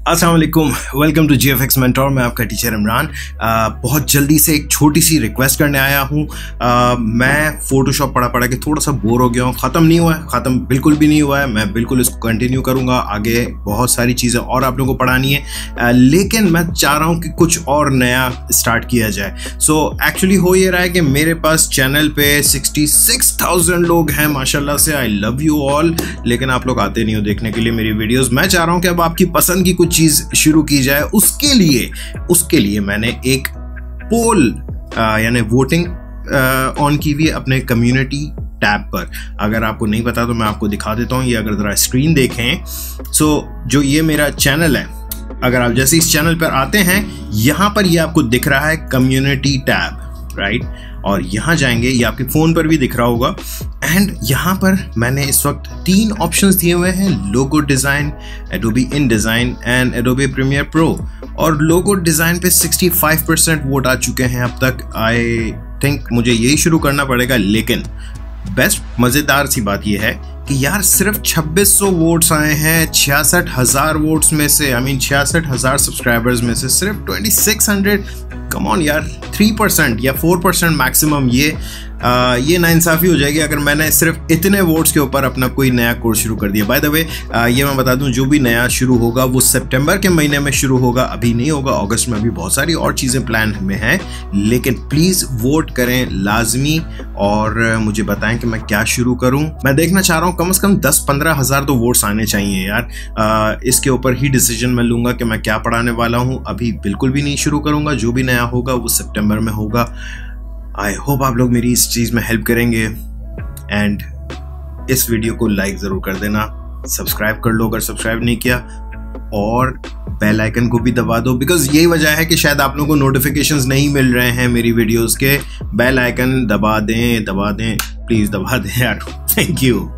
अस्सलाम वालेकुम, welcome to GFX mentor. मैं आपका टीचर इमरान। बहुत जल्दी से एक छोटी सी रिक्वेस्ट करने आया हूँ। मैं फोटोशॉप पढ़ा के थोड़ा सा बोर हो गया हूँ। ख़त्म नहीं हुआ है, ख़त्म बिल्कुल भी नहीं हुआ है। मैं बिल्कुल इसको कंटिन्यू करूँगा। आगे बहुत सारी चीज़ें और आप लोगों को पढ़ानी है, लेकिन मैं चाह रहा हूँ कि कुछ और नया स्टार्ट किया जाए। सो एक्चुअली हो ये रहा है कि मेरे पास चैनल पे 66,000 लोग हैं माशाल्लाह से। आई लव यू ऑल, लेकिन आप लोग आते नहीं हो देखने के लिए मेरी वीडियोस। मैं चाह रहा हूँ कि अब आपकी पसंद की कुछ चीज शुरू की जाए। उसके लिए मैंने एक पोल यानी वोटिंग ऑन की हुई है अपने कम्युनिटी टैब पर। अगर आपको नहीं पता तो मैं आपको दिखा देता हूँ। ये अगर जरा स्क्रीन देखें, जो ये मेरा चैनल है, अगर आप जैसे इस चैनल पर आते हैं, यहां पर ये आपको दिख रहा है कम्युनिटी टैब, राइट। और यहाँ जाएंगे, ये आपके फ़ोन पर भी दिख रहा होगा। एंड यहाँ पर मैंने इस वक्त 3 ऑप्शंस दिए हुए हैं: logo design, Adobe InDesign and Adobe premiere pro. और लोगो डिज़ाइन पे 65% वोट आ चुके हैं अब तक। आई थिंक मुझे यही शुरू करना पड़ेगा। लेकिन बेस्ट मज़ेदार सी बात यह है कि यार सिर्फ 2600 वोट्स आए हैं 66,000 वोट्स में से। 66,000 सब्सक्राइबर्स में से सिर्फ 2600। कम ऑन यार, 3% या 4% मैक्सिमम। ये नाइंसाफ़ी हो जाएगी अगर मैंने सिर्फ इतने वोट्स के ऊपर अपना कोई नया कोर्स शुरू कर दिया। बाय द वे, ये मैं बता दूं, जो भी नया शुरू होगा वो सितंबर के महीने में शुरू होगा, अभी नहीं होगा अगस्त में। अभी बहुत सारी और चीज़ें प्लान में हैं, लेकिन प्लीज़ वोट करें लाजमी और मुझे बताएं कि मैं क्या शुरू करूं। मैं देखना चाह रहा हूं कम से कम 10-15 हज़ार तो वोट्स आने चाहिए यार। इसके ऊपर ही डिसीजन मैं लूँगा कि मैं क्या पढ़ाने वाला हूँ। अभी बिल्कुल भी नहीं शुरू करूँगा। जो भी नया होगा वो सितंबर में होगा। आई होप आप लोग मेरी इस चीज़ में हेल्प करेंगे। एंड इस वीडियो को लाइक ज़रूर कर देना, सब्सक्राइब कर लो अगर सब्सक्राइब नहीं किया, और बेल आइकन को भी दबा दो, बिकॉज यही वजह है कि शायद आप लोगों को नोटिफिकेशंस नहीं मिल रहे हैं मेरी वीडियोस के। बेल आइकन दबा दें प्लीज़, दबा दें यार। Thank you.